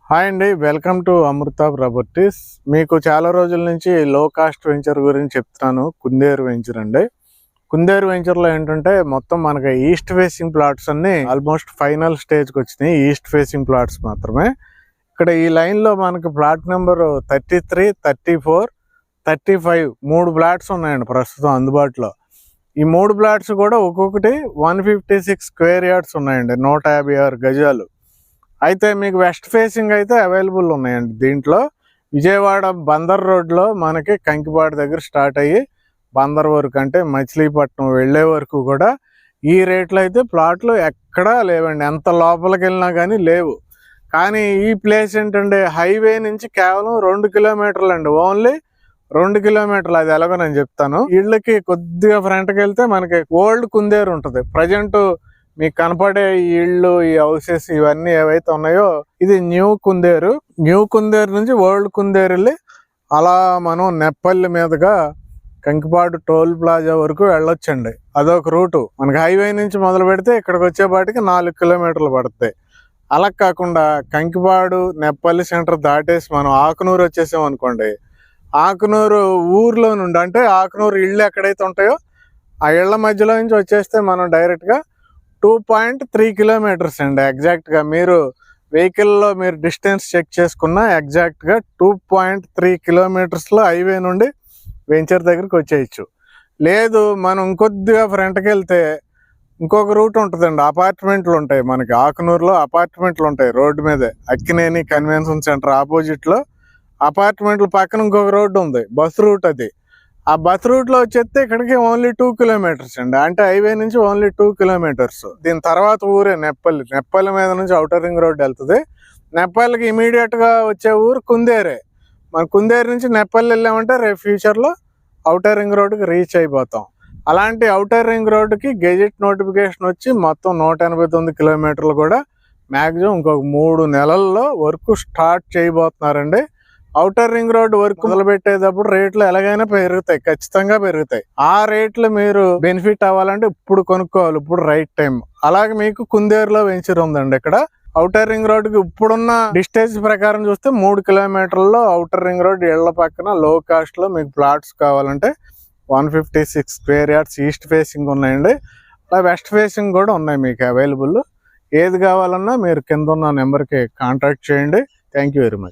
Hi అండి, welcome to Amrutha properties. మీకు చాలా రోజుల నుంచి లో కాస్ట్ వెంచర్ గురించి చెప్తున్నాను. కుందేరు వెంచర్ అండి. కుందేరు వెంచర్లో ఏంటంటే మొత్తం మనకి ఈస్ట్ ఫేసింగ్ ప్లాట్స్ అన్ని ఆల్మోస్ట్ ఫైనల్ స్టేజ్కి వచ్చినాయి. ఈస్ట్ ఫేసింగ్ ప్లాట్స్ మాత్రమే. ఇక్కడ ఈ లైన్లో మనకి ప్లాట్ నెంబర్ 33, 34, 35 మూడు ప్లాట్స్ ఉన్నాయండి ప్రస్తుతం అందుబాటులో. ఈ మూడు ప్లాట్స్ కూడా ఒక్కొక్కటి 156 స్క్వేర్ యార్డ్స్ ఉన్నాయండి, 156 గజాలు. అయితే మీకు వెస్ట్ ఫేసింగ్ అయితే అవైలబుల్ ఉన్నాయండి. దీంట్లో విజయవాడ బందర్ రోడ్లో మనకి కంకిపాడు దగ్గర స్టార్ట్ అయ్యి బందర్ వరకు అంటే మచిలీపట్నం వెళ్ళే వరకు కూడా ఈ రేట్లు అయితే ప్లాట్లు ఎక్కడా లేవండి. ఎంత లోపలికి వెళ్ళినా కానీ లేవు. కానీ ఈ ప్లేస్ ఏంటంటే హైవే నుంచి కేవలం 2 కిలోమీటర్లు అండి, ఓన్లీ 2 కిలోమీటర్లు. అది ఎలాగో నేను చెప్తాను. ఇళ్ళకి కొద్దిగా ఫ్రంట్కి వెళ్తే మనకి ఓల్డ్ కుందేరు ఉంటుంది. ప్రజెంట్ మీకు కనపడే ఈ ఇళ్ళు, ఈ హౌసెస్ ఇవన్నీ ఏవైతే ఉన్నాయో ఇది న్యూ కుందేరు. న్యూ కుందేరు నుంచి ఓల్డ్ కుందేరు వెళ్ళి అలా మనం నెప్పల్లి మీదుగా కంకిపాడు టోల్ ప్లాజా వరకు వెళ్ళొచ్చండి. అదొక రూటు. మనకి హైవే నుంచి మొదలు పెడితే ఇక్కడికి వచ్చేపాటికి 4 కిలోమీటర్లు పడుతుంది. అలా కాకుండా కంకిపాడు నెప్పల్లి సెంటర్ దాటేసి మనం ఆకునూరు వచ్చేసాం అనుకోండి, ఆకునూరు ఊర్లో నుండి అంటే ఆకునూరు ఇళ్ళు ఎక్కడైతే ఉంటాయో ఆ ఇళ్ల మధ్యలో నుంచి వచ్చేస్తే మనం డైరెక్ట్గా 2.3 కిలోమీటర్స్ అండి. ఎగ్జాక్ట్గా మీరు వెహికల్లో మీరు డిస్టెన్స్ చెక్ చేసుకున్న ఎగ్జాక్ట్గా 2.3 కిలోమీటర్స్లో హైవే నుండి వెంచర్ దగ్గరికి వచ్చేయచ్చు. లేదు మనం ఇంకొద్దిగా ఫ్రంట్కి వెళ్తే ఇంకొక రూట్ ఉంటుందండి. అపార్ట్మెంట్లు ఉంటాయి మనకి ఆకునూరులో, అపార్ట్మెంట్లు ఉంటాయి రోడ్డు మీదే. అక్కినేని కన్వెన్షన్ సెంటర్ ఆపోజిట్లో అపార్ట్మెంట్ల పక్కన ఇంకొక రోడ్డు ఉంది, బస్ రూట్. అది ఆ బస్ రూట్లో వచ్చేస్తే ఇక్కడికి ఓన్లీ 2 కిలోమీటర్స్ అండి. అంటే హైవే నుంచి ఓన్లీ 2 కిలోమీటర్స్. దీని తర్వాత ఊరే నెప్పల్లి. నెప్పల్లి మీద నుంచి ఔటర్ రింగ్ రోడ్ వెళ్తుంది. నెప్పల్లికి ఇమీడియట్గా వచ్చే ఊరు కుందేరే. మన కుందేరు నుంచి నెప్పల్లి వెళ్ళామంటే రేపు ఫ్యూచర్లో ఔటర్ రింగ్ రోడ్కి రీచ్ అయిపోతాం. అలాంటి ఔటర్ రింగ్ రోడ్డుకి గెజెట్ నోటిఫికేషన్ వచ్చి మొత్తం 189 కిలోమీటర్లు కూడా మ్యాక్సిమం ఇంకొక 3 నెలల్లో వర్క్ స్టార్ట్ చేయబోతున్నారండి. ఔటర్ రింగ్ రోడ్ వర్క్ మొదలుపెట్టేటప్పుడు రేట్లు ఎలాగైనా పెరుగుతాయి, ఖచ్చితంగా పెరుగుతాయి. ఆ రేట్లు మీరు బెనిఫిట్ అవ్వాలంటే ఇప్పుడు కొనుక్కోవాలి, ఇప్పుడు రైట్ టైం. అలాగే మీకు కుందేరులో వెంచర్ ఉందండి. ఇక్కడ ఔటర్ రింగ్ రోడ్కి ఇప్పుడున్న డిస్టెన్స్ ప్రకారం చూస్తే 3 కిలోమీటర్లలో ఔటర్ రింగ్ రోడ్ ఇళ్ల పక్కన లో కాస్ట్ లో మీకు ప్లాట్స్ కావాలంటే 156 స్క్వేర్ యార్డ్స్ ఈస్ట్ ఫేసింగ్ ఉన్నాయండి. అలా వెస్ట్ ఫేసింగ్ కూడా ఉన్నాయి మీకు అవైలబుల్. ఏది కావాలన్నా మీరు కింద ఉన్న నెంబర్కి కాంటాక్ట్ చేయండి. Thank you very much.